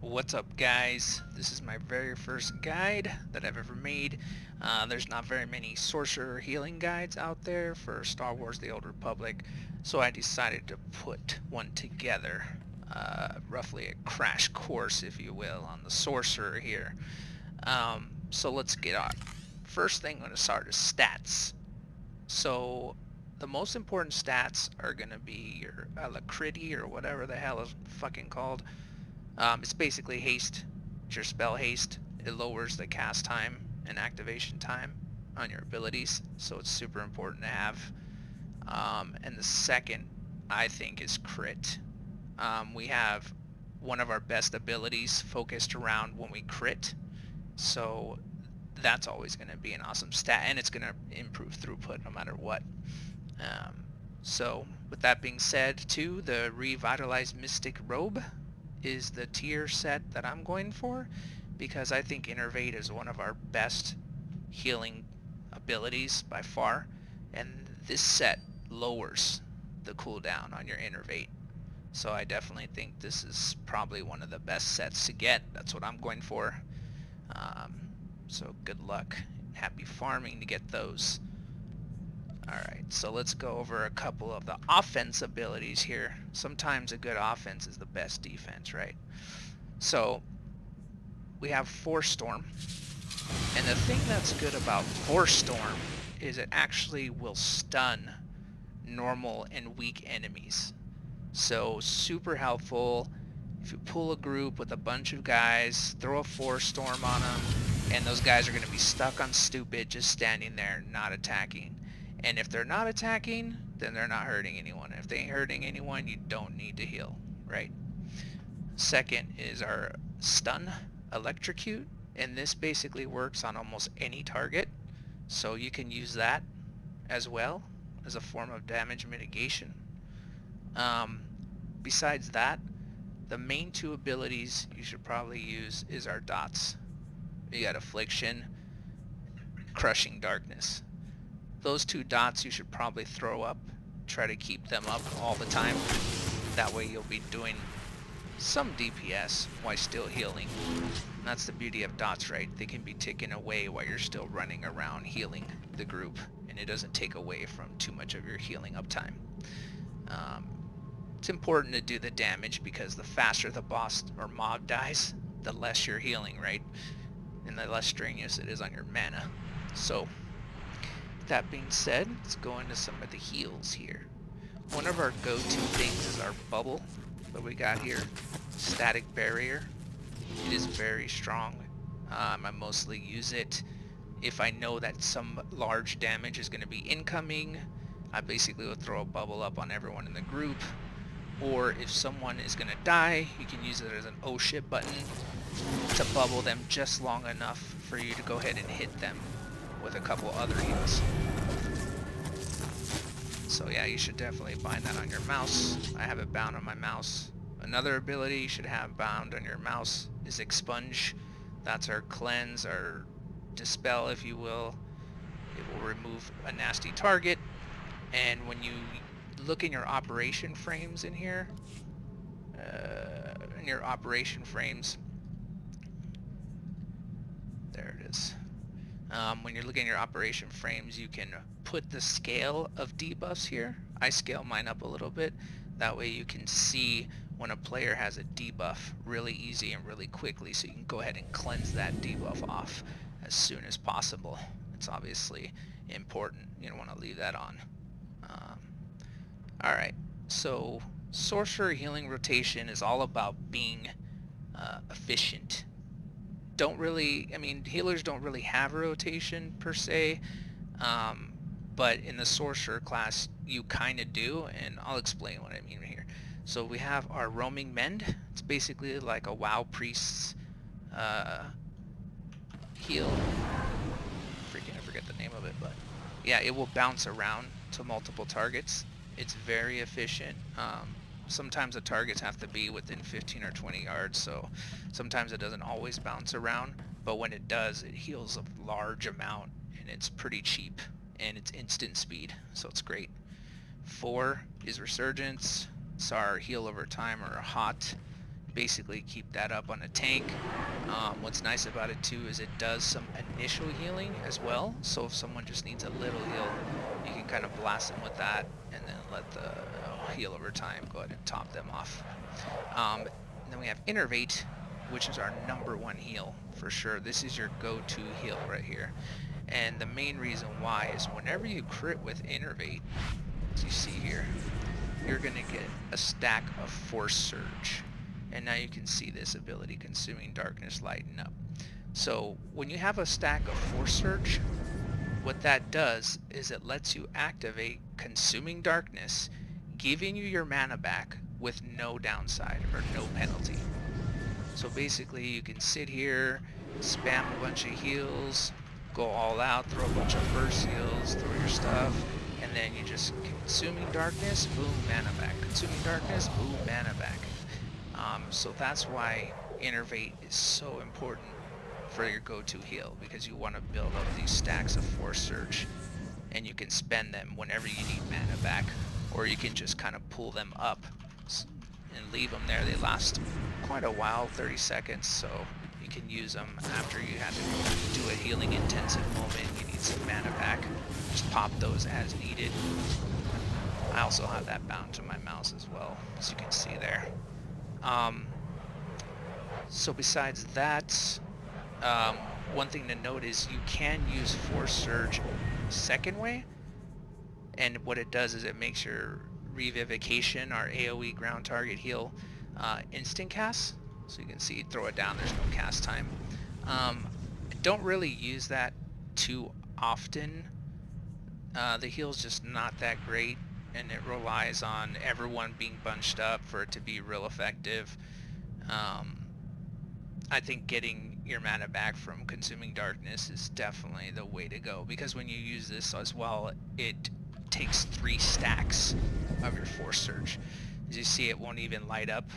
What's up, guys? This is my very first guide that I've ever made. There's not very many sorcerer healing guides out there for Star Wars The Old Republic, so I decided to put one together, roughly a crash course, if you will, on the sorcerer here. So let's get on. First thing I'm going to start is stats. So the most important stats are going to be your alacrity, or whatever the hell it's fucking called. It's basically haste. It's your spell haste. It lowers the cast time and activation time on your abilities, so it's super important to have. And the second, I think, is crit. We have one of our best abilities focused around when we crit, so that's always going to be an awesome stat, and it's going to improve throughput no matter what. So with that being said, too, the Revitalized Mystic Robe is the tier set that I'm going for, because I think Innervate is one of our best healing abilities by far, and this set lowers the cooldown on your Innervate. So I definitely think this is probably one of the best sets to get. That's what I'm going for. So good luck. Happy farming to get those. Alright, so let's go over a couple of the offense abilities here. Sometimes a good offense is the best defense, right? So, we have Force Storm. And the thing that's good about Force Storm is it actually will stun normal and weak enemies. So, super helpful. If you pull a group with a bunch of guys, throw a Force Storm on them, and those guys are going to be stuck on stupid, just standing there, not attacking. And if they're not attacking, then they're not hurting anyone. If they ain't hurting anyone, you don't need to heal, right? Second is our stun, electrocute, and this basically works on almost any target, so you can use that as well as a form of damage mitigation. Besides that, the main two abilities you should probably use is our dots. You got Affliction, Crushing Darkness. Those two dots you should probably throw up. Try to keep them up all the time. That way you'll be doing some DPS while still healing. And that's the beauty of dots, right? They can be taken away while you're still running around healing the group, and it doesn't take away from too much of your healing uptime. It's important to do the damage, because the faster the boss or mob dies, the less you're healing, right? And the less strenuous it is on your mana. So, that being said, let's go into some of the heals here. One of our go-to things is our bubble that we got here. Static Barrier. It is very strong. I mostly use it if I know that some large damage is going to be incoming. I basically will throw a bubble up on everyone in the group. Or if someone is going to die, you can use it as an oh shit button to bubble them just long enough for you to go ahead and hit them with a couple other heals. So yeah, you should definitely bind that on your mouse. I have it bound on my mouse. Another ability you should have bound on your mouse is Expunge. That's our cleanse, our dispel, if you will. It will remove a nasty target. And when you look in your operation frames in here, there it is. When you're looking at your operation frames, you can put the scale of debuffs here. I scale mine up a little bit. That way you can see when a player has a debuff really easy and really quickly, so you can go ahead and cleanse that debuff off as soon as possible. It's obviously important. You don't want to leave that on. Alright, so Sorcerer Healing Rotation is all about being efficient. Healers don't really have a rotation per se, but in the Sorcerer class you kind of do, and I'll explain what I mean here. So we have our Roaming Mend. It's basically like a WoW Priest's heal. I forget the name of it, but yeah, it will bounce around to multiple targets. It's very efficient. Sometimes the targets have to be within 15 or 20 yards, so sometimes it doesn't always bounce around, but when it does, it heals a large amount, and it's pretty cheap, and it's instant speed, so it's great. 4 is Resurgence. It's our heal over time, or a hot. basically keep that up on a tank. What's nice about it too is it does some initial healing as well, so if someone just needs a little heal, you can kind of blast them with that and then let the heal over time go ahead and top them off. Then we have Innervate, which is our #1 heal for sure. This is your go-to heal right here, and the main reason why is whenever you crit with Innervate, as you see here, you're gonna get a stack of Force Surge. And now you can see this ability, Consuming Darkness, lighten up. So when you have a stack of Force Surge, what that does is it lets you activate Consuming Darkness, giving you your mana back with no downside or no penalty. So basically you can sit here, spam a bunch of heals, go all out, throw a bunch of burst heals, throw your stuff, and then you just Consuming Darkness, boom, mana back. Consuming Darkness, boom, mana back. So that's why Innervate is so important for your go-to heal, because you want to build up these stacks of Force Surge, and you can spend them whenever you need mana back, or you can just kind of pull them up and leave them there. They last quite a while, 30 seconds, so you can use them after you have to do a healing intensive moment. You need some mana back, just pop those as needed. I also have that bound to my mouse as well, as you can see there. So besides that, one thing to note is you can use Force Surge second way, and what it does is it makes your Revivification, our AoE ground target heal, instant cast. So you can see, throw it down, there's no cast time. I don't really use that too often. The heal's just not that great, and it relies on everyone being bunched up for it to be real effective. I think getting your mana back from Consuming Darkness is definitely the way to go, because when you use this as well, it takes 3 stacks of your Force Surge. As you see, it won't even light up.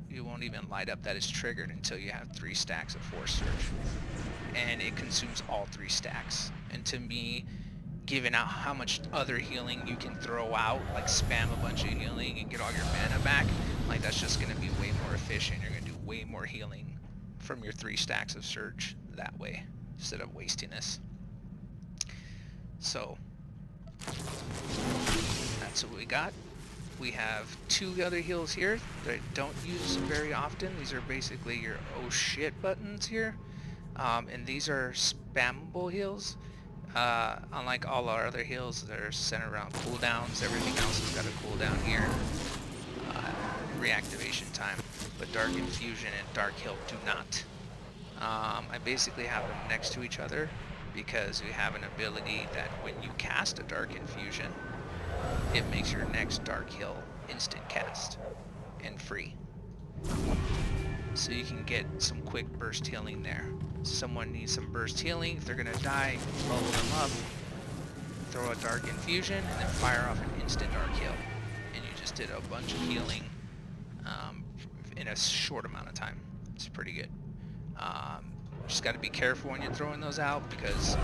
You won't even light up that it's triggered until you have 3 stacks of Force Surge, and it consumes all 3 stacks. And to me, given out how much other healing you can throw out, like spam a bunch of healing and get all your mana back, like that's just going to be way more efficient. You're going to do way more healing from your 3 stacks of Surge that way, instead of wasting this. So that's what we got. We have 2 other heals here that I don't use very often. These are basically your oh shit buttons here, and these are spammable heals. Unlike all our other heals, they're centered around cooldowns. Everything else has got a cooldown here, reactivation time, but Dark Infusion and Dark Heal do not. I basically have them next to each other because we have an ability that when you cast a Dark Infusion, it makes your next Dark Heal instant cast and free. So you can get some quick burst healing there. Someone needs some burst healing, if they're gonna die, bubble them up, throw a Dark Infusion, and then fire off an instant Dark Heal. And you just did a bunch of healing in a short amount of time. It's pretty good. Just gotta be careful when you're throwing those out, because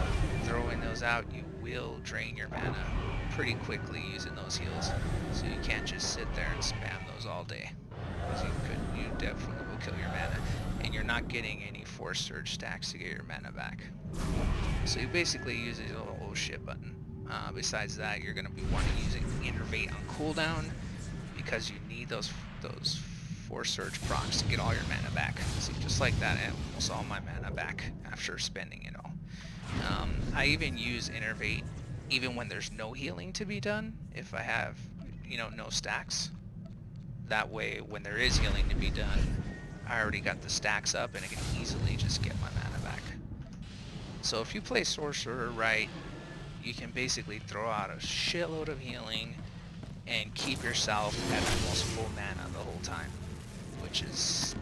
throwing those out, you will drain your mana pretty quickly using those heals. So you can't just sit there and spam those all day, because you definitely will kill your mana, and you're not getting any Force Surge stacks to get your mana back. So you basically use a little oh shit button. Besides that, you're going to be wanting to use Innervate on cooldown, because you need those Force Surge procs to get all your mana back. See, just like that, I almost all my mana back after spending it all. I even use Innervate even when there's no healing to be done, if I have, no stacks. That way, when there is healing to be done, I already got the stacks up and I can easily just get my mana back. So if you play Sorcerer right, you can basically throw out a shitload of healing and keep yourself at almost full mana the whole time, which is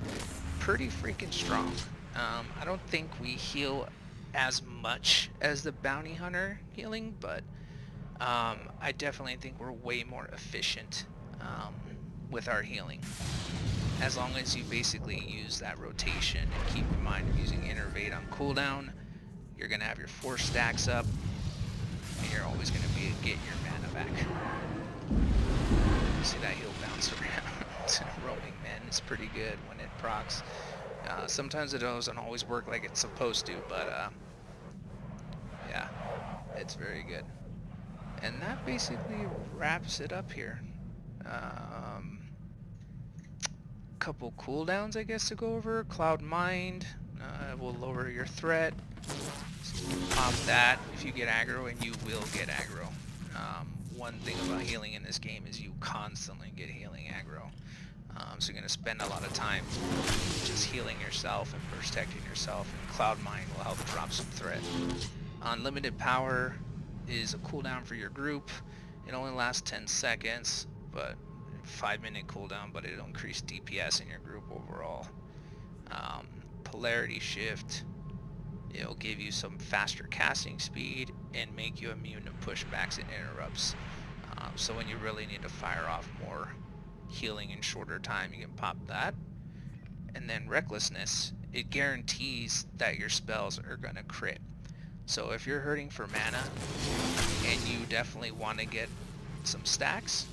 pretty freaking strong. I don't think we heal as much as the Bounty Hunter healing, but I definitely think we're way more efficient with our healing. As long as you basically use that rotation and keep in mind of using Innervate on cooldown, you're going to have your 4 stacks up, and you're always going to be get your mana back. You see that heal bounce around, roaming men. is pretty good when it procs. Sometimes it doesn't always work like it's supposed to, but yeah, it's very good. And that basically wraps it up here. Couple cooldowns, I guess, to go over. Cloud Mind will lower your threat. Pop that if you get aggro, and you will get aggro. One thing about healing in this game is you constantly get healing aggro. So you're going to spend a lot of time just healing yourself and protecting yourself, and Cloud Mind will help drop some threat. Unlimited Power is a cooldown for your group. It only lasts 10 seconds, but 5-minute cooldown, but it'll increase DPS in your group overall. Polarity Shift, it'll give you some faster casting speed and make you immune to pushbacks and interrupts. So when you really need to fire off more healing in shorter time, you can pop that. And then Recklessness, it guarantees that your spells are going to crit. So if you're hurting for mana and you definitely want to get some stacks,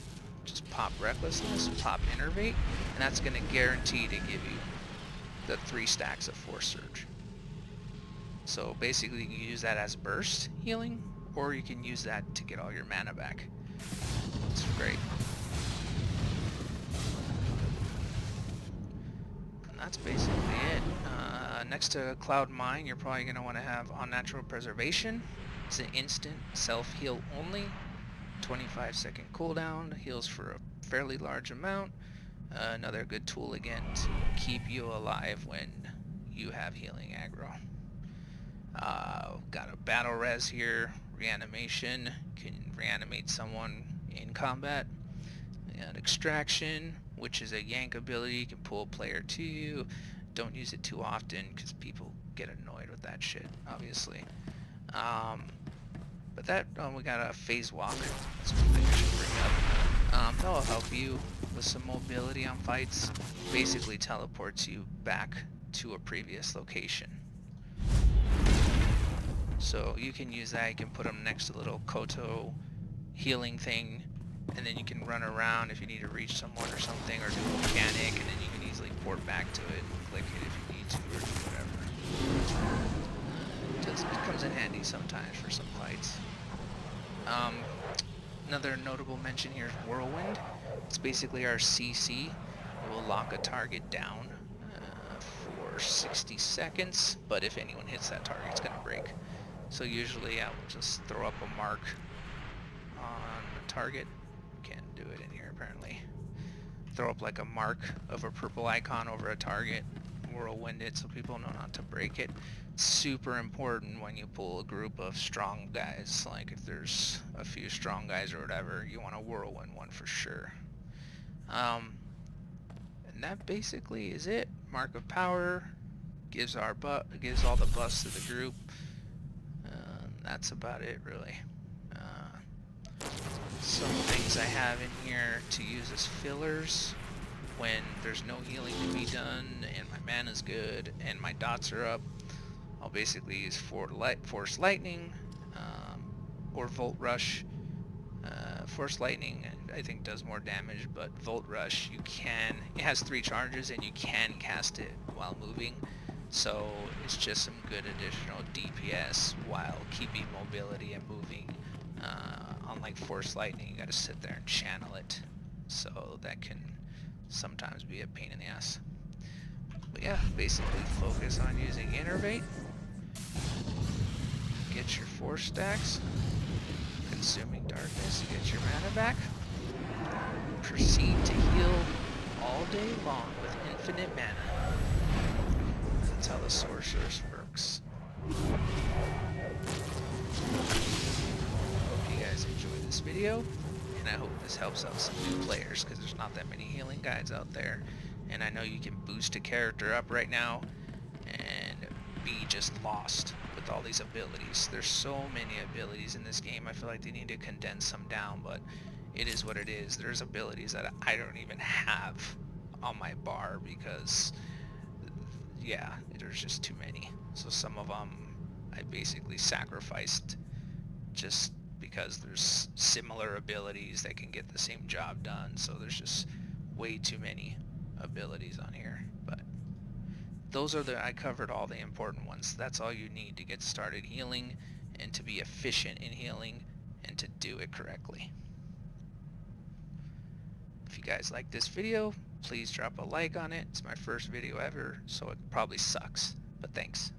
just pop Recklessness, pop Innervate, and that's going to guarantee to give you the 3 stacks of Force Surge. So basically you can use that as burst healing, or you can use that to get all your mana back. It's great. And that's basically it. Next to Cloud Mind, you're probably going to want to have Unnatural Preservation. It's an instant self-heal only. 25-second cooldown, heals for a fairly large amount. Another good tool again to keep you alive when you have healing aggro. Got a battle res here, reanimation, can reanimate someone in combat. And extraction, which is a yank ability, you can pull a player to you. Don't use it too often because people get annoyed with that shit, obviously. But that, we got a phase walk. That's one thing I should bring up. That'll help you with some mobility on fights. Basically teleports you back to a previous location. So you can use that. You can put them next to the little Koto healing thing, and then you can run around if you need to reach someone or something, or do a mechanic, and then you can easily port back to it and click it if you need to, or do whatever. It comes in handy sometimes for some fights. Another notable mention here is Whirlwind. It's basically our CC. It will lock a target down for 60 seconds, but if anyone hits that target, it's going to break. So usually I will just throw up a mark on the target. Can't do it in here apparently. Throw up like a mark of a purple icon over a target, whirlwind it so people know not to break it. It's super important when you pull a group of strong guys. Like if there's a few strong guys or whatever, you want to whirlwind one for sure. And that basically is it. Mark of Power gives all the buffs to the group. That's about it really. Some things I have in here to use as fillers when there's no healing to be done and my mana's good and my dots are up. I'll basically use Force Lightning or Volt Rush. Force Lightning I think does more damage, but Volt Rush it has 3 charges and you can cast it while moving, so it's just some good additional DPS while keeping mobility and moving. Unlike Force Lightning, you gotta sit there and channel it, so that can sometimes be a pain in the ass. But yeah, basically focus on using Innervate, get your 4 stacks, Consuming Darkness, get your mana back, proceed to heal all day long with infinite mana. That's how the Sorceress works. Hope you guys enjoyed this video, and I hope this helps out some new players, because there's not that many healing guides out there, and I know you can boost a character up right now and be just lost with all these abilities. There's so many abilities in this game. I feel like they need to condense some down, but it is what it is. There's abilities that I don't even have on my bar because, yeah, there's just too many. So some of them I basically sacrificed just because there's similar abilities that can get the same job done. So there's just way too many. abilities on here, but those are I covered all the important ones. That's all you need to get started healing and to be efficient in healing and to do it correctly. If you guys like this video, please drop a like on it. It's my first video ever, so it probably sucks, but thanks.